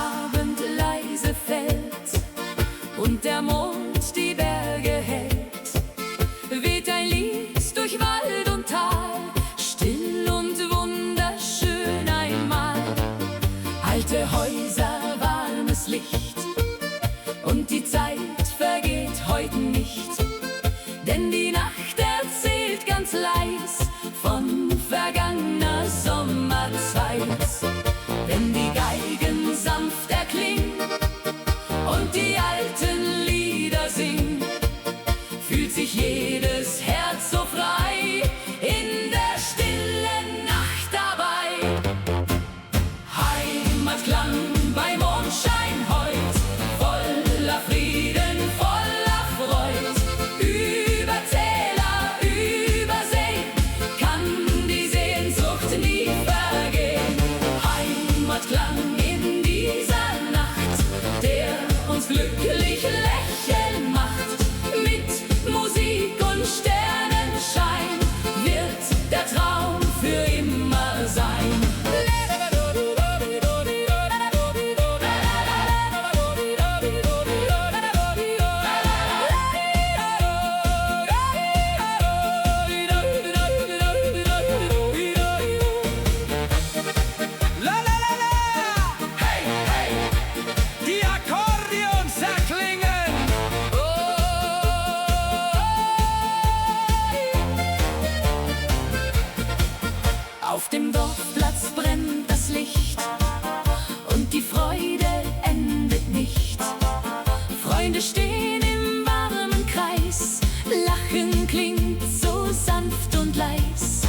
Abend leise fällt und der Mond die Berge hält, weht ein Lied durch Wald und Tal, still und wunderschön einmal. Alte Häuser, warmes Licht, und die Zeit vergeht heute nicht, denn die Nacht erzählt ganz leis von vergangener Sommerzeit. Wenn die Geigen sanft erklingen und die alten Lieder singen, fühlt sich jedes Herz so frei in der stillen Nacht dabei. Heimatklang bei Mondschein heut, voller Frieden, voller Freud. Über Täler, über Seen kann die Sehnsucht nie vergehen. Heimatklang in dieser Nacht, der uns glücklich lächeln macht. Mit Musik und Sternenschein wird der Traum für immer sein. Auf dem Dorfplatz brennt das Licht und die Freude endet nicht. Freunde stehen im warmen Kreis, Lachen klingt so sanft und leis.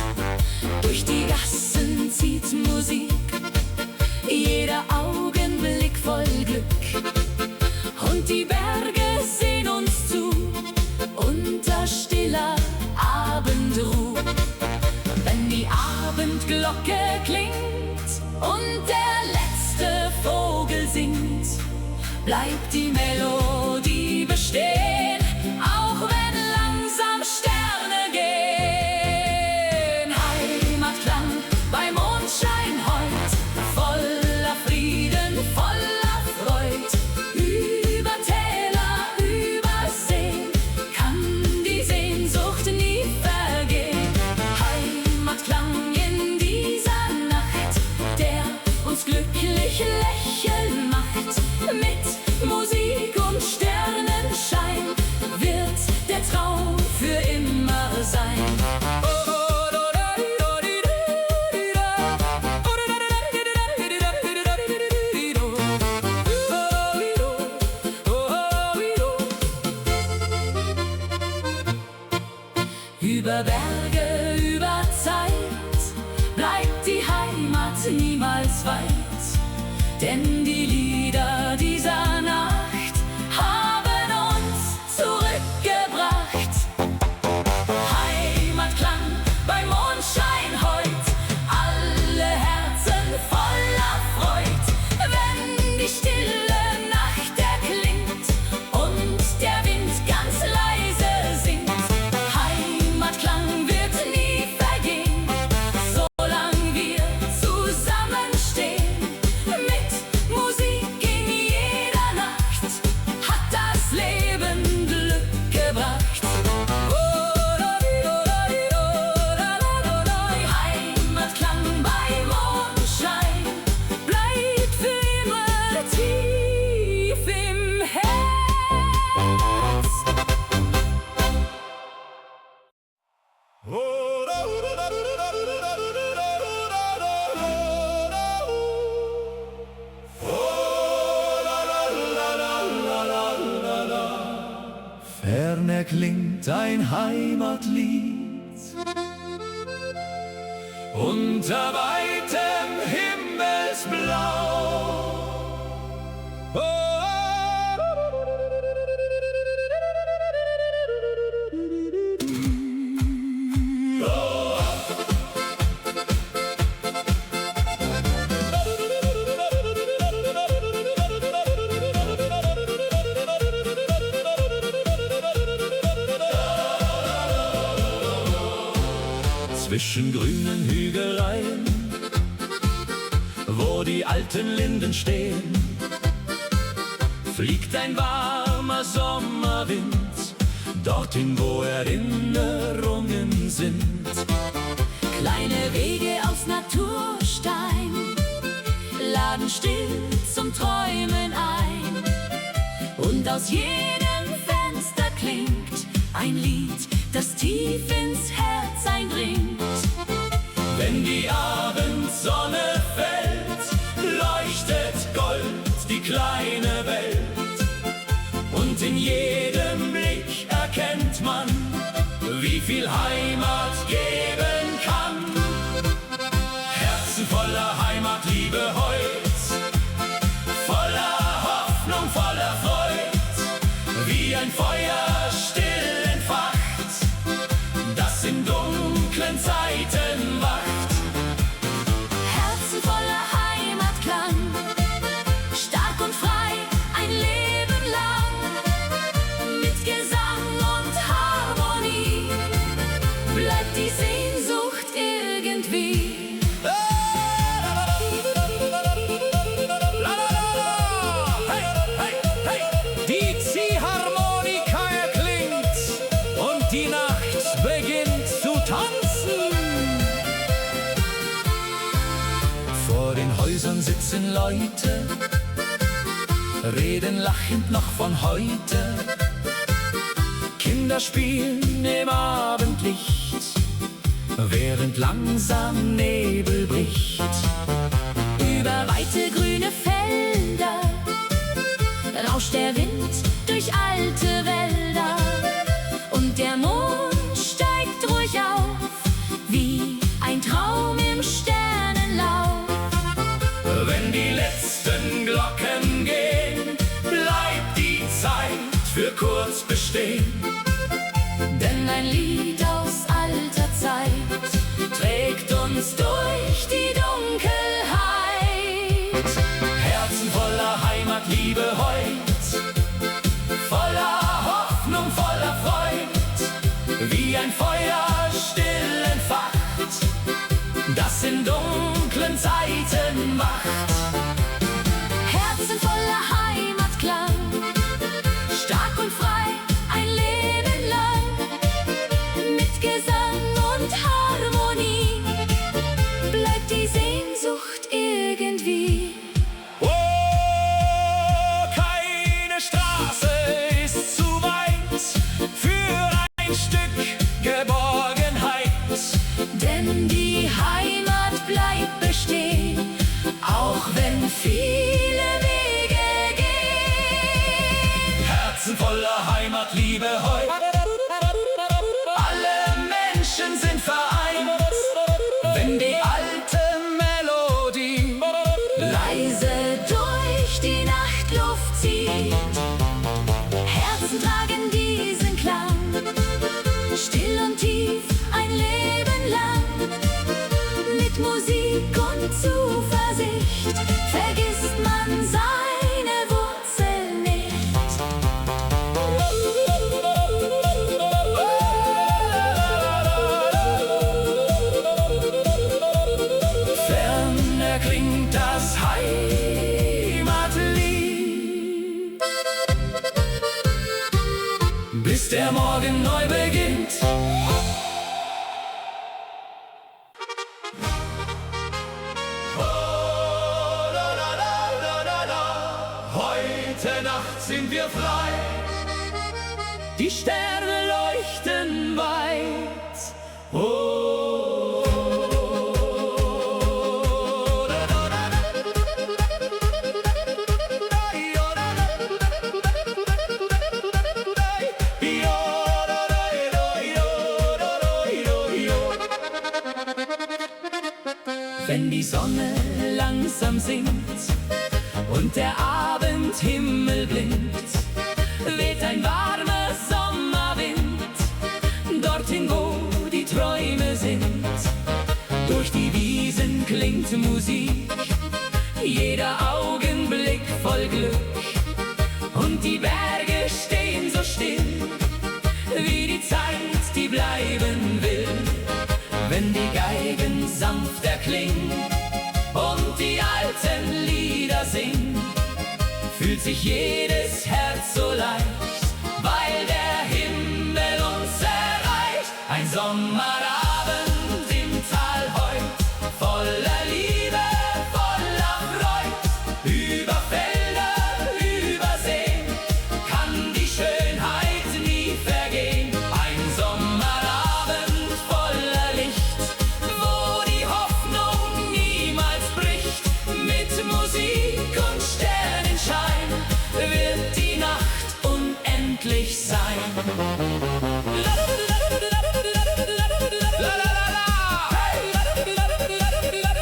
Durch die Gassen zieht Musik, jeder Augenblick voll Glück. Und die Berge sehen uns zu, unter stiller Abendruh. Wenn die Abendglocke klingt und der letzte Vogel singt, bleibt die Melodie bestehen, auch wenn langsam Sterne gehen. Heimatklang bei Mondschein heut, voller Frieden, voller Freud. Über Täler, über Seen kann die Sehnsucht nie vergehen. Heimatklang in dieser Nacht, der uns glücklich lächeln macht. Mit Musik und Sternenschein wird der Traum für immer sein. Über Berge, über Zeit bleibt die Heimat niemals weit, denn die Lieder dieser Nacht haben uns zurückgebracht. Heimatklang bei Mondschein heut, alle Herzen voller Freud. Wenn die stille Nacht erklingt und der Wind ganz leise singt, Heimatklang wird nie vergehen, solang wir zusammenstehen. Mit Musik in jeder Nacht hat das Leben Glück gebracht. Heimatklang bei Mondschein bleibt für immer tief im Herz. Fern erklingt ein Heimatlied unter weitem Himmelsblau. Zwischen grünen Hügeleien, wo die alten Linden stehen, fliegt ein warmer Sommerwind dorthin, wo Erinnerungen sind. Kleine Wege aus Naturstein laden still zum Träumen ein. Und aus jedem Fenster klingt ein Lied, das tief ins Herz eindringt. Wenn die Abendsonne fällt, leuchtet Gold die kleine Welt. Und in jedem Blick erkennt man, wie viel Heimat geben kann. Herzen voller Heimatliebe heut, voller Hoffnung, voller Freud, wie ein Feuer still entfacht, das in dunklen Zeiten wacht. Herzen voller Heimatklang, stark und frei ein Leben lang. Mit Gesang und Harmonie bleibt die Sehnsucht irgendwie. Die Ziehharmonika erklingt und die Nacht beginnt zu tanzen. Vor den Häusern sitzen Leute, reden lachend noch von heute. Kinder spielen im Abendlicht, während langsam Nebel bricht. Über weite grüne Felder rauscht der Wind durch alte Wälder. Und der Mond steigt ruhig auf, wie ein Traum im Sternenlauf. Wenn die letzten Glocken gehen, bleibt die Zeit für kurz bestehen. Denn ein Lied aus alter Zeit trägt uns durch die Dunkelheit. Herzen voller Heimatliebe heut, voller Hoffnung, voller Freud, wie ein Feuer still entfacht, das in dunklen Zeiten macht. Herzen voller Heimatklang, stark und frei ein Leben lang. Mit Gesang und Harmonie bleibt die Sehnsucht irgendwie. Oh, keine Straße ist zu weit für ein Stück Geborgenheit. Denn die Heimat bleibt bestehen, auch wenn viele Wege gehen. Herzen voller Heimatliebe heut, alle Menschen sind vereint, wenn die alte Melodie Leise durch die Nachtluft zieht. Herzen tragen diesen Klang, still und tief ein Leben lang. Mit Musik und Zuversicht vergisst man seine Wurzeln nicht. fern erklingt das Heimatlied, bis der Morgen neu beginnt. Heute Nacht sind wir frei, die Sterne leuchten weit. Oh, wenn die Sonne langsam sinkt und der Abendhimmel blinkt, weht ein warmer Sommerwind dorthin, wo die Träume sind. Durch die Wiesen klingt Musik, jeder Augenblick voll Glück. Und die Berge stehen so still, wie die Zeit, die bleiben will. Wenn die Geigen sanft erklingen und die alten Lieder singen, fühlt fühlt sich jedes Herz so leicht, weil der Himmel uns erreicht. Ein Sommerabend im Tal heut, voller Liebe, voller Freud. Über Felder, über Seen, kann die Schönheit nie vergehen. Ein Sommerabend voller Licht, wo die Hoffnung niemals bricht. Mit Musik und Sternenschein wird die Nacht unendlich sein.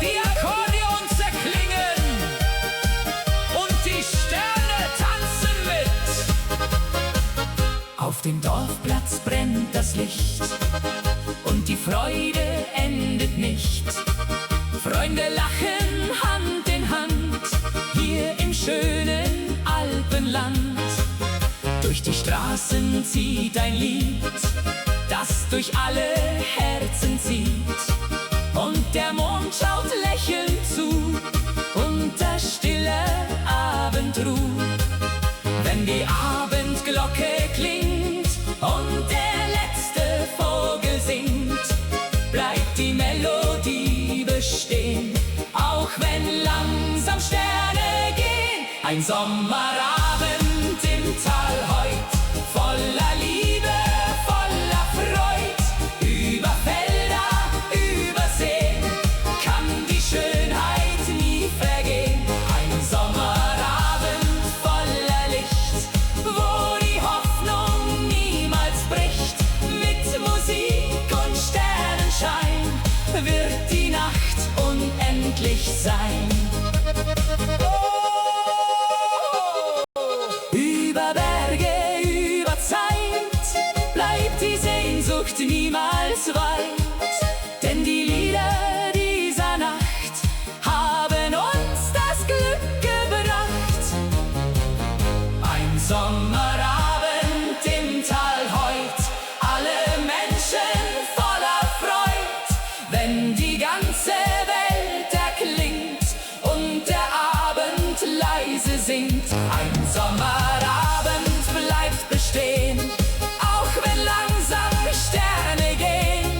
Die Akkordeons erklingen und die Sterne tanzen mit. Auf dem Dorfplatz brennt das Licht und die Freude endet nicht. Freunde lachen Hand in Hand, hier im schönen Alpenland. Durch die Straßen zieht ein Lied, das durch alle Herzen zieht. Und der Mond schaut lächelnd zu, unter stiller Abendruh. Wenn die Abendglocke klingt und der letzte Vogel singt, bleibt die Melodie bestehen, auch wenn langsam Sterne gehen. Ein Sommerabend im Tal heut, voller Liebe, voller Freud. Über Felder, über Seen, kann die Schönheit nie vergehen. Ein Sommerabend voller Licht, wo die Hoffnung niemals bricht. Mit Musik und Sternenschein wird die Nacht unendlich sein. Über Berge, über Zeit bleibt die Sehnsucht niemals weit. Denn die Lieder dieser Nacht haben uns das Glück gebracht. Ein Sommerabend im Tal heut, alle Menschen voller Freud. Wenn die ganze Welt erklingt und der Abend leise singt. Ein Sommerabend bleibt bestehen, auch wenn langsam Sterne gehen.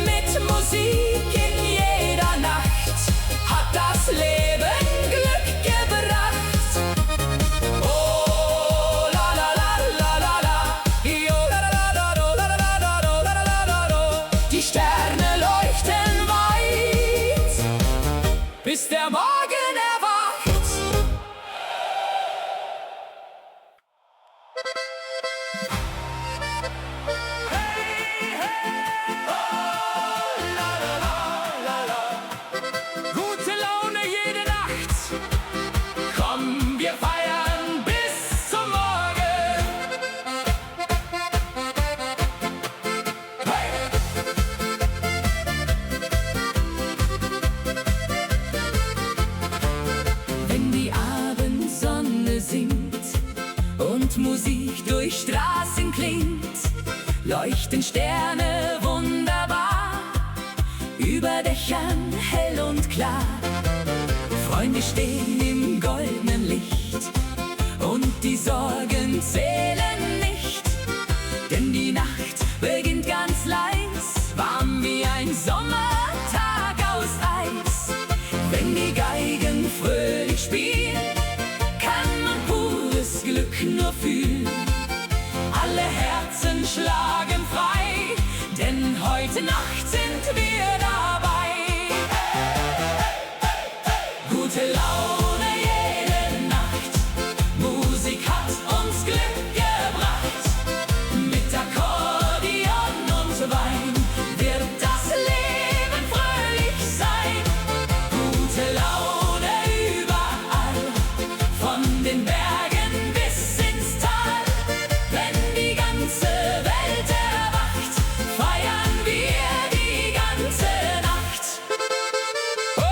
Mit Musik in jeder Nacht hat das Leben Glück gebracht. Oh, la la la la la la, yo, la la la la la la la la la la. Die Sterne leuchten weit, bis der Morgen erwacht. Gute Laune jede Nacht. Komm, wir feiern bis zum Morgen. Hey! Wenn die Abendsonne singt und Musik durch Straßen klingt, leuchten Sterne wunderbar, über Dächern hell und klar. Freunde stehen im goldenen Licht und die Sorgen zählen nicht. Denn die Nacht beginnt ganz leis, warm wie ein Sommertag aus Eis. Wenn die Geigen fröhlich spielen, kann man pures Glück nur fühlen. Alle Herzen schlagen frei, denn heute Nacht sind wir dabei. Gute Laune jede Nacht, Musik hat uns Glück gebracht. Mit Akkordeon und Wein wird das Leben fröhlich sein. Gute Laune überall, von den Bergen bis ins Tal. Wenn die ganze Welt erwacht, feiern wir die ganze Nacht. Oh,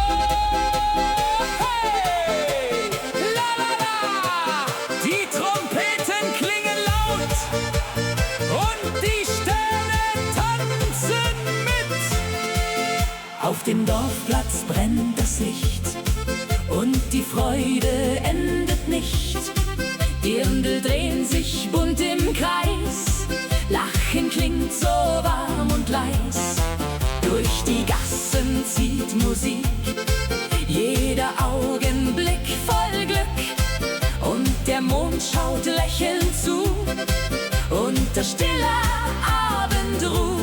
hey, la la la, die Trompeten klingen laut und die Sterne tanzen mit. Auf dem Dorfplatz brennt das Licht und die Freude endet nicht. Mond schaut lächelnd zu, unter stiller Abendruh.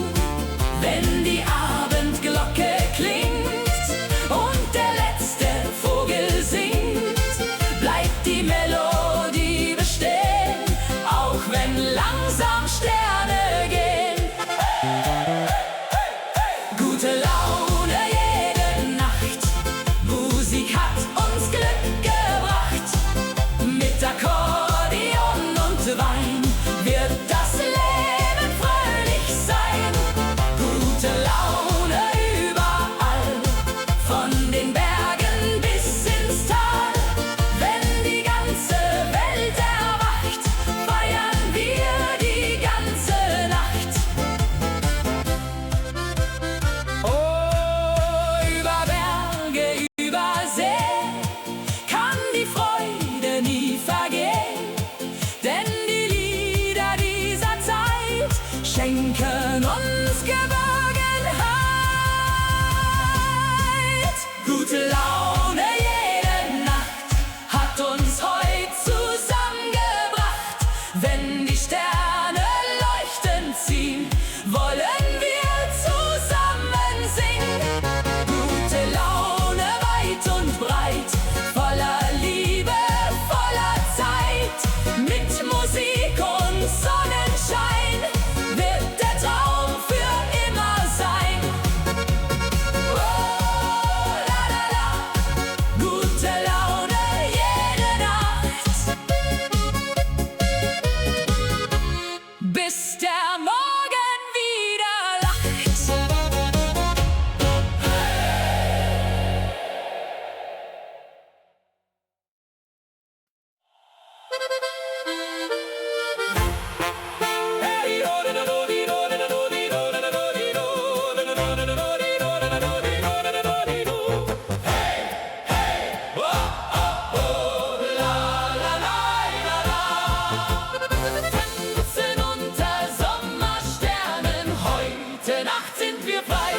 Wenn die Abendglocke klingt und der letzte Vogel singt, bleibt die Melodie bestehen, auch wenn langsam Sterne gehen. Gute Laune jede Nacht, Musik hat uns Glück gebracht. Mit Akkordeon und Wein wird das Leben fröhlich sein. Gute Laune überall, von den Bergen bis ins Tal. Wenn die ganze Welt erwacht, feiern wir die ganze Nacht. Oh, über Berge, über See kann die Freude nie vergehen, denn die Lieder dieser Zeit schenken uns Geborgenheit. Gute Laune jede Nacht hat uns heute zusammengebracht. Wenn die Sterne leuchtend ziehen, wollen wir zusammen singen. Gute Laune weit und breit, voller Liebe, voller Zeit. Mit Musik und Sonnenschein wird der Traum für immer sein. Oh, la la la, gute Laune jede Nacht, bis der Morgen wieder lacht. Tanzen unter Sommersternen, heute Nacht sind wir frei.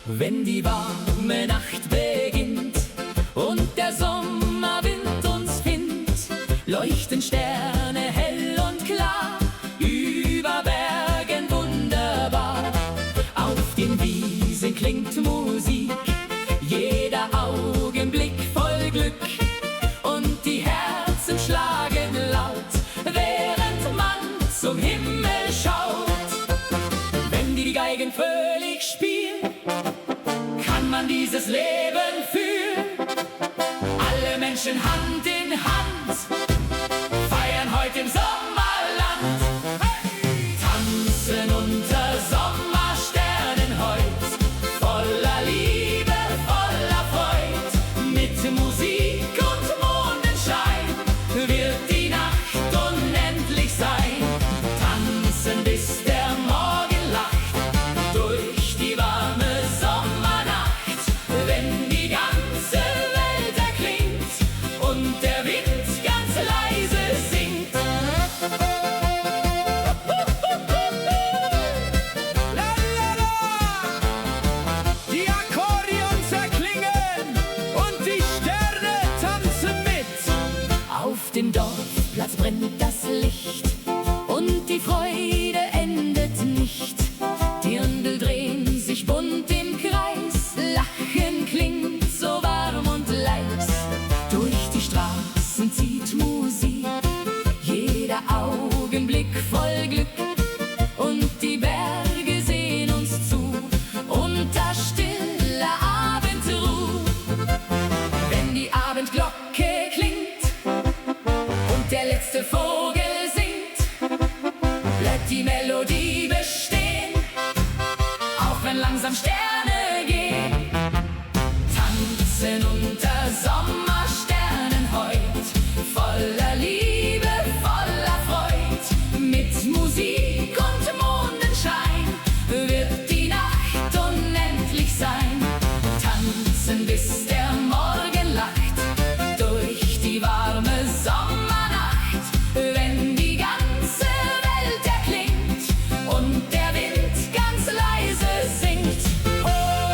Wenn die warme Nacht beginnt und der Sommerwind uns findet, leuchten Sterne hell und klar, über Bergen wunderbar. Auf den Wiesen klingt Musik, jeder Augenblick voll Glück, und die Herzen schlagen laut, während man zum Himmel schaut. Wenn die Geigen fröhlich spielen, kann man dieses Leben fühlen. Alle Menschen Hand in Hand feiern heute im Sommerland. Tanzen unter Sommersternen heut, voller Liebe, voller Freud. Mit Musik und Mondenschein wird die Nacht unendlich sein. Tanzen bis der Morgen lacht, durch die warme Sommernacht. Wenn die ganze Welt erklingt und der Wind ganz leise singt. Die Akkordeons erklingen und die Sterne tanzen mit. Auf dem Dorfplatz brennt das Licht und die Freude endet nicht. Dirndl drehen sich bunt im Kreis, Lachen klingt so warm und leis. Durch die Straßen zieht Musik, jeder Augenblick voll Glück, und die Berge sehen uns zu, unter stiller Abendruh. Wenn die Abendglocke klingt und der letzte Vogel singt, bleibt die Melodie bestehen, auch wenn langsam Sterne gehen. Tanzen unter Sommersternen heut, voller Liebe, voller Freud. Mit Musik und Mondenschein wird die Nacht unendlich sein. Tanzen bis der Morgen lacht, durch die warme Sommernacht. Wenn die ganze Welt erklingt und der Wind ganz leise singt. Oh,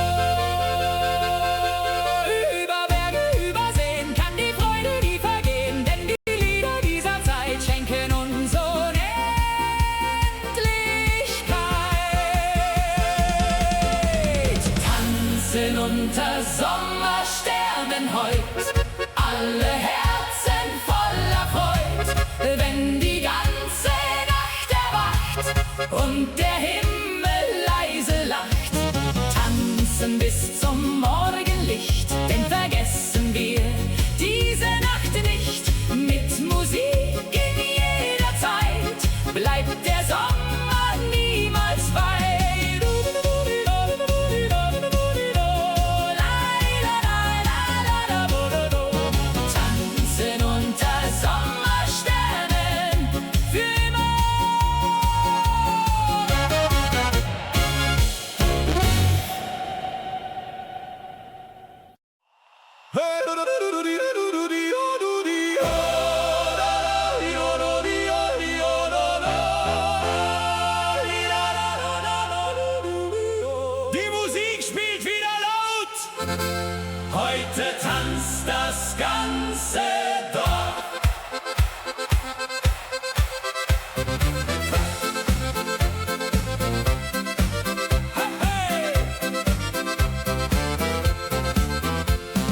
tanzen unter Sommersternen heut, alle Herzen voller Freud, wenn die ganze Nacht erwacht und der Himmel leise lacht. Tanzen bis zum Morgenlicht, denn vergessen wir diese Nacht nicht. Mit Musik in jeder Zeit bleibt der Sommer niemals weit. Tanzen unter Sommersternen für immer. Die Musik spielt wieder laut. Heute tanzt das ganze Dorf. Hey!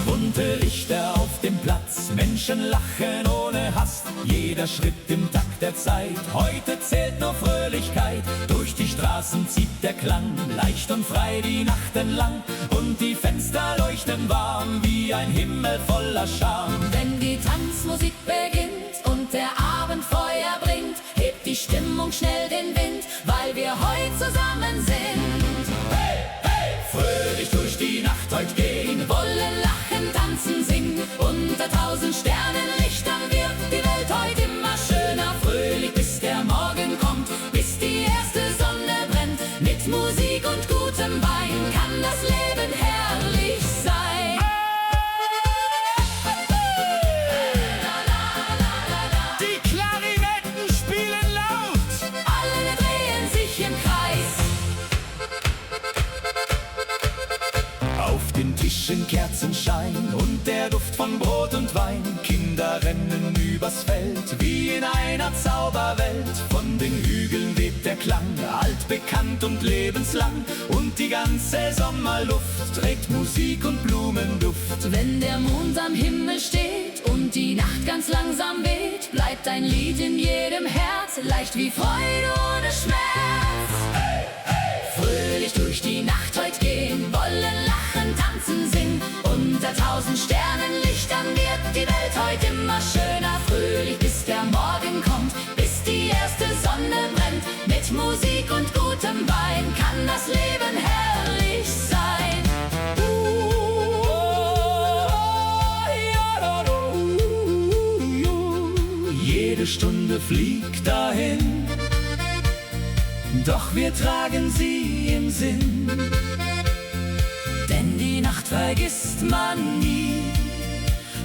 Bunte Lichter auf dem Platz, Menschen lachen ohne Hass. Jeder Schritt im Takt der Zeit, heute zählt nur Fröhlichkeit. Durch die Straßen zieht der Klang, leicht und frei die Nacht entlang. Und die Fenster leuchten warm, wie ein Himmel voller Charme. Wenn die Tanzmusik beginnt und der Abend Feuer bringt, hebt die Stimmung schnell den Wind, weil wir heute zusammen sind. Hey, hey! Fröhlich durch die Nacht heute gehen, Wollen lachen, tanzen, singen, unter 1000 Sternenlichtern wird die Welt heute immer schöner. Fröhlich bis der Morgen kommt, bis die erste Sonne brennt. Mit Musik und gutem Wein kann das Leben herrlich sein. die Klarinetten spielen laut. Alle drehen sich im Kreis. Auf den Tischen Kerzenschein und der Duft von Brot und Wein. Kinder rennen übers Feld wie in einer Zauberwelt. Von den Hügeln weht der Klang, altbekannt und lebenslang. Und die ganze Sommerluft trägt Musik und Blumenduft. Wenn der Mond am Himmel steht und die Nacht ganz langsam weht, bleibt ein Lied in jedem Herz, leicht wie Freude ohne Schmerz. Hey, hey! Fröhlich durch die Nacht heut gehen, wollen lachen, tanzen, singen. Unter 1000 Sternenlichtern wird die Welt heute immer schöner. Fröhlich bis der Morgen kommt, bis die erste Sonne brennt. Mit Musik und gutem Wein kann das Leben herrlich sein. Jede Stunde fliegt dahin, doch wir tragen sie im Sinn. Denn die Nacht vergisst man nie,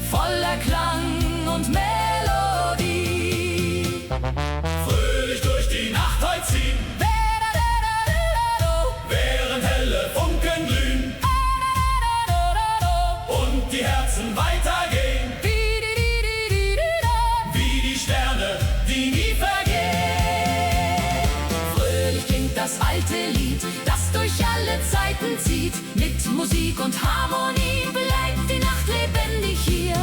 voller Klang und Melodie. Fröhlich durch die Nacht heut ziehen, während helle Funken glühen und die Herzen weitergehen, wie die Sterne, die nie vergehen. Fröhlich klingt das alte Lied, das durch alle Zeiten zieht. Mit Musik und Harmonie bleibt die Nacht lebendig hier.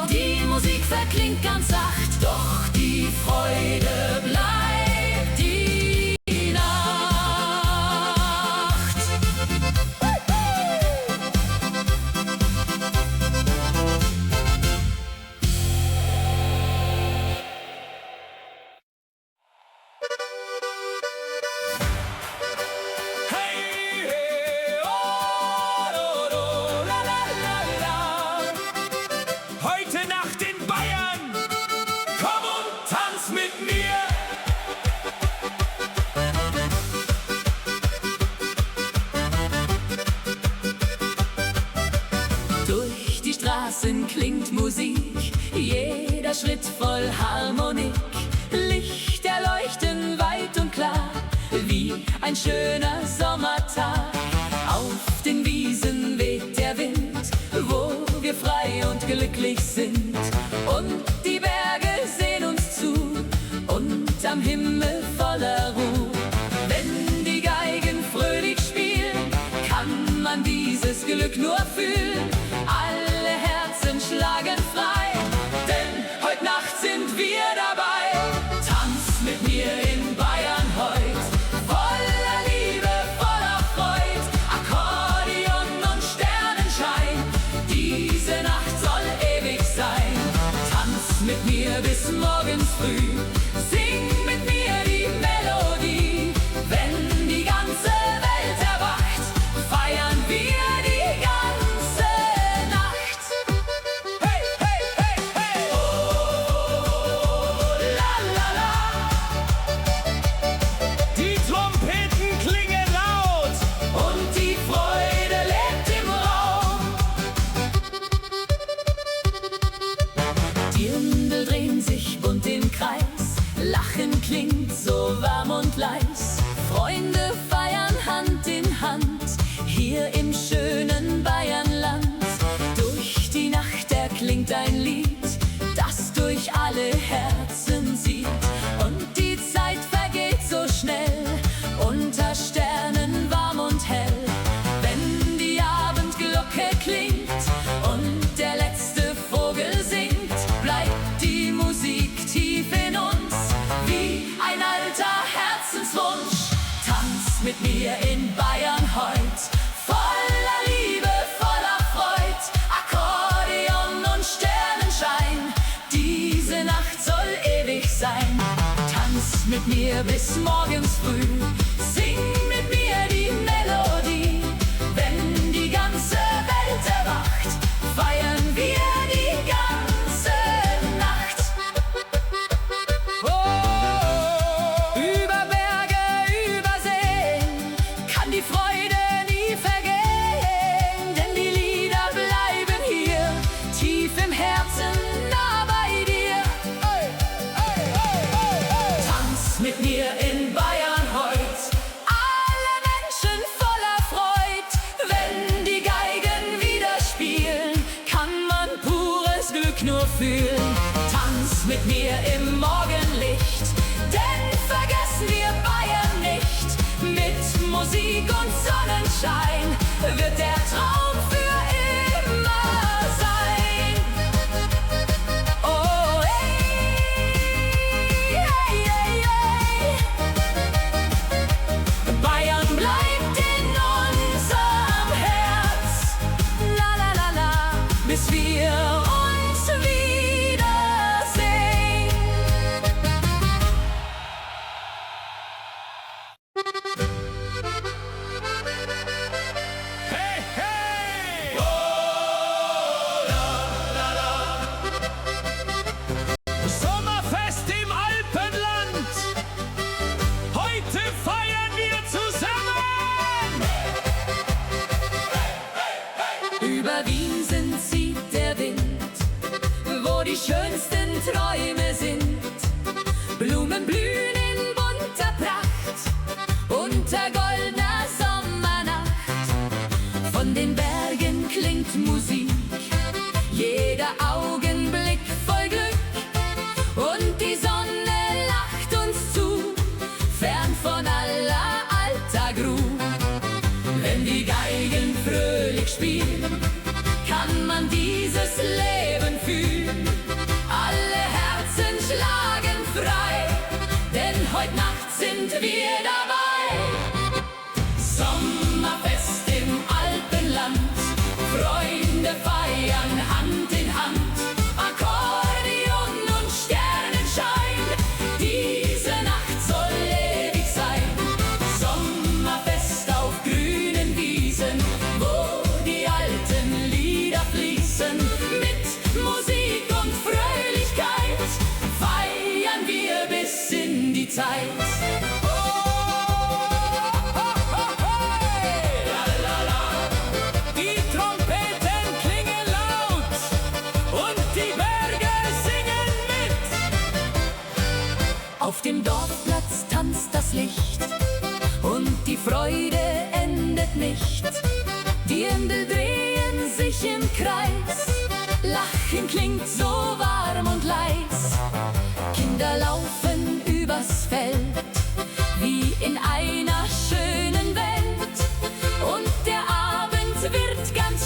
Die Musik verklingt ganz sacht, doch die Freude bleibt die Nacht. Hey, hey, oh, oh, oh, la, la, la, la. Heute Nacht in Bayern, komm und tanz mit mir. Durch die Straßen klingt Musik, jeder Schritt voll Harmonik. Lichter leuchten weit und klar, wie ein schöner Sommertag. Auf den Wiesen weht der Wind, wo wir frei und glücklich sind. Und die Berge sehen uns zu, und am Himmel voll Glück nur fühlen. Alle Herzen schlagen frei, denn heute Nacht sind wir dabei. Tanz mit mir in Bayern heut, voller Liebe, voller Freud. Akkordeon und Sternenschein, diese Nacht soll ewig sein. Tanz mit mir bis morgens früh, sing mit mir die Melodie. Wenn die ganze Welt erwacht, feiern wir die ganze Nacht. Hey, hey, hey, hey! Oh, la, la, la. Die Trompeten klingen laut Und die Freude lebt im Raum. Dirndl drehen sich bunt im Kreis, Lachen klingt so warm und leis. Freunde feiern Hand in Hand, hier im schönen Bayernland. Durch die Nacht erklingt ein Lied, das durch alle Herzen zieht. Und die Zeit vergeht so schnell, unter Sternen warm und hell. Wenn die Abendglocke klingt und der letzte Vogel singt, bleibt die Musik tief in uns, wie ein alter Herzenswunsch. Tanz mit mir in Bayern heut, voller Liebe, voller Freud. Akkordeon und Sternenschein, diese Nacht soll ewig sein. Tanz mit mir bis morgens früh, sing mit mir die Melodie. Wenn die ganze Welt erwacht, feiern wir die ganze Nacht. Oh, Über Berge, über Seen kann die Freude nie vergehen, denn die Lieder bleiben hier, tief im Herzen, nah bei dir. Tanz mit mir in Bayern heut, alle Menschen voller Freud. Wenn die Geigen wieder spielen, kann man pures Glück nur fühlen. Tanz mit mir im Morgenlicht, denn vergessen wir Bayern nicht. Mit Musik und Sonnenschein wird der Traum für immer sein. Oh, ey, ey, ey, ey. Bayern bleibt in unserem Herz, la la la la, bis wir uns wiedersehen. hey, hey! Sommerfest im Alpenland. Heute feiern wir zusammen. Über Wiesen zieht der Wind, wo die schönsten Träume sind. Blumen blühen in bunter Pracht, unter goldener Sommernacht. Von den Bergen klingt Musik, jeder Augenblick voll Glück. Und die Sonne lacht uns zu, fern von aller Alltagruh. Wenn die Geigen fröhlich spielen, kann man dieses Leben fühlen. Alle Herzen schlagen frei, denn heute Nacht sind wir dabei. Sommerfest im Alpenland, Freunde feiern Hand in Hand. Akkordeon und Sternenschein, diese Nacht soll ewig sein. Sommerfest auf grünen Wiesen, wo die alten Lieder fließen. Mit Musik und Fröhlichkeit feiern wir bis in die Zeit. Die Trompeten klingen laut und die Berge singen mit. Auf dem Dorfplatz tanzt das Licht und die Freude endet nicht. Dirndl drehen sich im Kreis, Lachen klingt so warm und leis. Kinder laufen übers Feld, wie in einer schönen Welt. Und der Abend wird ganz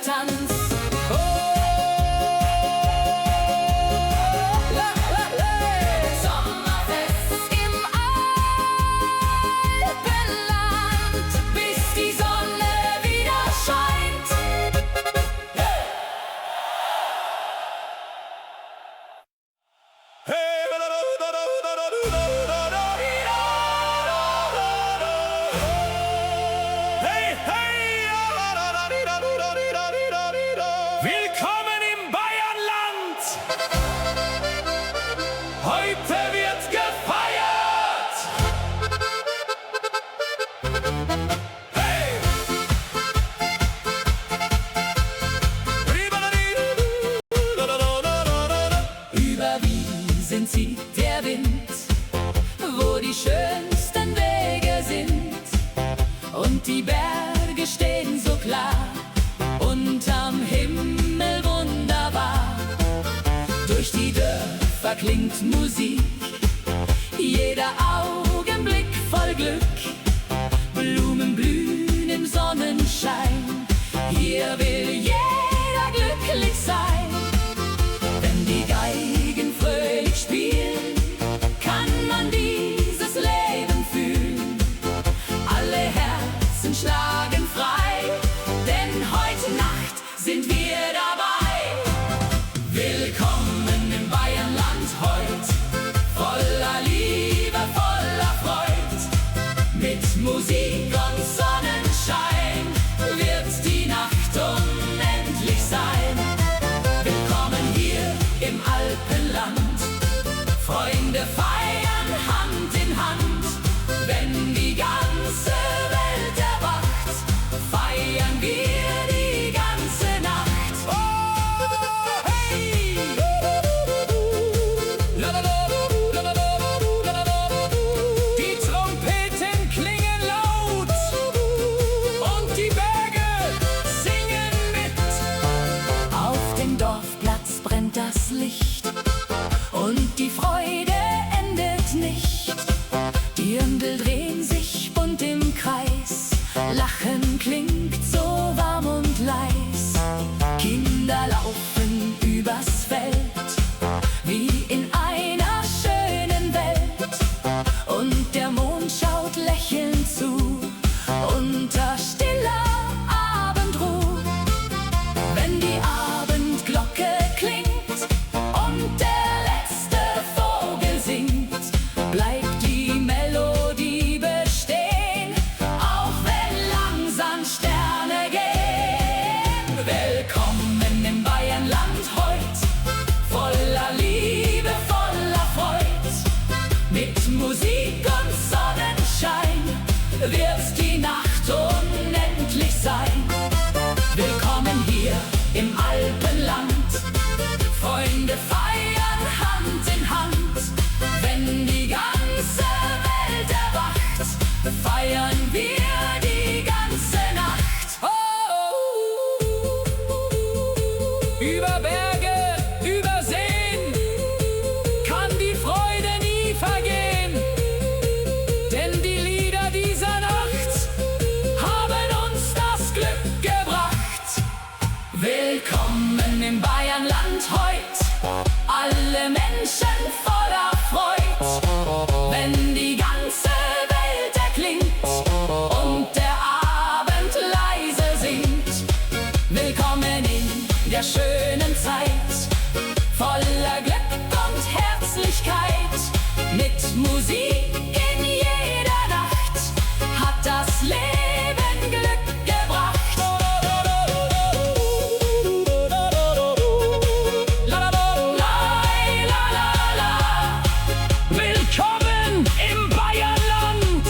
Tanz. Sommerfest im Alpenland, bis die Sonne wieder scheint. Willkommen im Bayernland! Heute wird gefeiert! Hey! Über Wiesen zieht der Wind, wo die schönsten Wege sind. Und die Berge stehen so klar, unterm Himmel wunderbar. Durch die Dörfer klingt Musik, jeder Augenblick voll Glück. Blumen blühen im Sonnenschein, hier will jeder glücklich sein. Wenn die Geigen fröhlich spielen, kann man dieses Leben fühlen. Alle Herzen schlagen frei, denn heute Nacht sind wir dabei. Willkommen im Bayernland heut, voller Liebe, voller Freud. Mit Musik und Sonnenschein wird die Nacht unendlich sein. Willkommen hier im Alpenland, Freunde feiern Hand in Hand. Wenn die ganze Welt erwacht, feiern wir die ganze Nacht. Oh, hey! Die Trompeten klingen laut und die Berge singen mit. Auf dem Dorfplatz brennt das Licht und die Freude endet nicht. Die Dirndl drehen sich bunt im Kreis, Lachen klingt so warm und leis. Kinder laufen übers Feld, wie in einer schönen Welt. Und der Mond schaut lächelnd zu, unter stiller Abendruh. Wenn die Abendglocke klingt und der letzte Vogel singt, bleibt die Melodie bestehen, auch wenn langsam Sterne gehen. Willkommen im Bayernland heut, voller Liebe, voller Freud. Mit Musik und Sonnenschein wird die Nacht unendlich sein. Willkommen hier im Alpenland, Freunde feiern Hand in Hand. Wenn die ganze Welt erwacht, feiern wir die ganze Nacht. Über Berge, über Seen kann die Freude nie vergehen, denn die Lieder dieser Nacht haben uns das Glück gebracht. Willkommen im Bayernland heut, alle Menschen voller Freud. Wenn die ganze Welt erklingt und der Abend leise singt. Willkommen in der schönen Zeit, voller Glück und Herzlichkeit. Mit Musik in jeder Nacht hat das Leben Glück gebracht. Willkommen im Bayernland!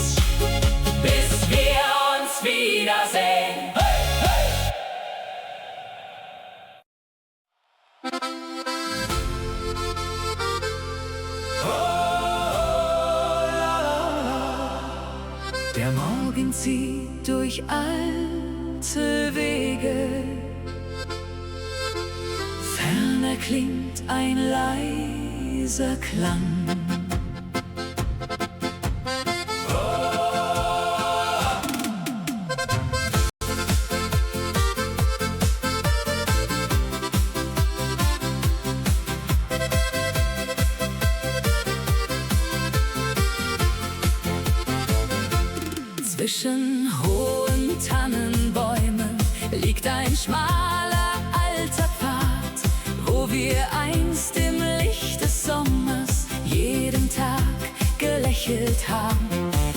Bis wir uns wiedersehen. Hey, hey! Der Morgen zieht durch alte Wege, ferner klingt ein leiser Klang. Zwischen hohen Tannenbäumen liegt ein schmaler alter Pfad, wo wir einst im Licht des Sommers jeden Tag gelächelt haben.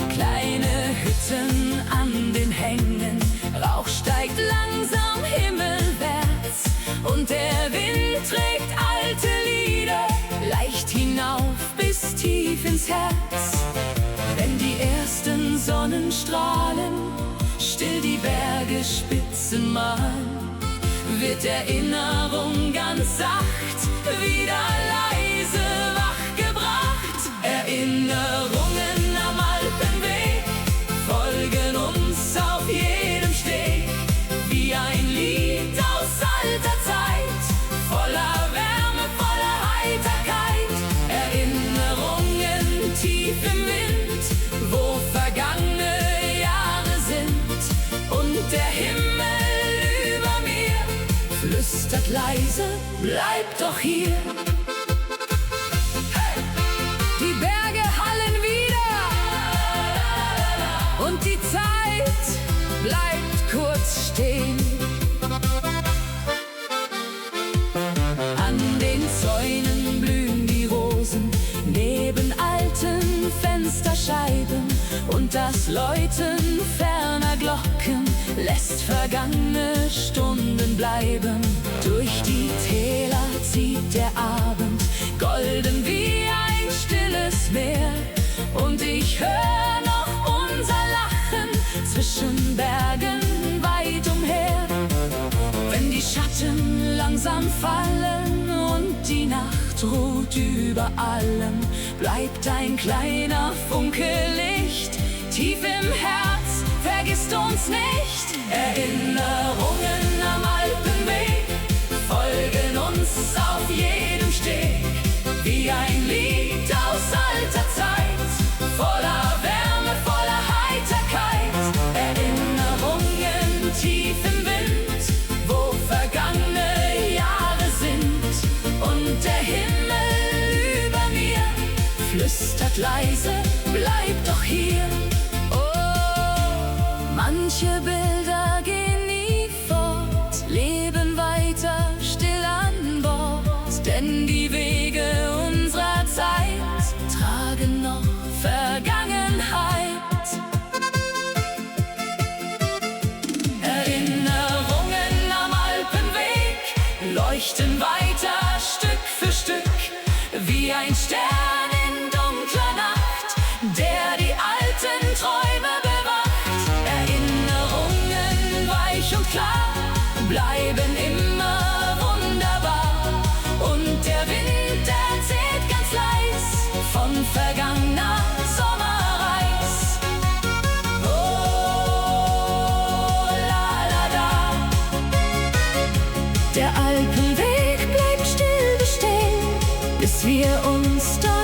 Kleine Hütten an den Hängen, Rauch steigt langsam himmelwärts und der Wind trägt alte Lieder leicht hinauf bis tief ins Herz. Wenn die ersten Sonnenstrahlen still die Bergespitzen malen, wird Erinnerung ganz sacht wieder leise wachgebracht. Erinnerungen am Alpenweg folgen uns auf jedem Steg, wie ein Lied aus alter Zeit, voller Wärme, voller Heiterkeit. Erinnerungen tief im Wind, wo vergangene Jahre sind, und der Himmel über mir flüstert leise, bleib doch hier. Die Berge hallen wieder und die Zeit bleibt kurz stehen. An den Zäunen blühen die Rosen neben alten Fensterscheiben, und das Läuten ferner Glocken lässt vergangene Stunden bleiben. Durch die Täler zieht der Abend, golden wie ein stilles Meer, und ich hör noch unser Lachen zwischen Bergen weit umher. Wenn die Schatten langsam fallen und die Nacht ruht über allem, bleibt ein kleiner Funke Licht tief im Herz, vergisst uns nicht. Erinnerungen am Alpenweg folgen uns auf jedem Steg, wie ein Lied aus alter Zeit, voller Wärme, voller Heiterkeit. Erinnerungen tief im Wind, wo vergangene Jahre sind, und der Himmel über mir flüstert leise, bleib doch hier. Oh, manche Bilder gehen nie fort, leben weiter still an Bord, denn die Wege unserer Zeit tragen noch Vergangenheit. Erinnerungen am Alpenweg leuchten weiter Stück für Stück, wie ein Stern in dunkler Nacht, der die alten Träume bewacht. Erinnerungen weich und klar bleiben immer wunderbar, und der Wind erzählt ganz leis von vergangener Sommerreis. Oh, la la da. Der Alpenweg bleibt still bestehen, bis wir uns dort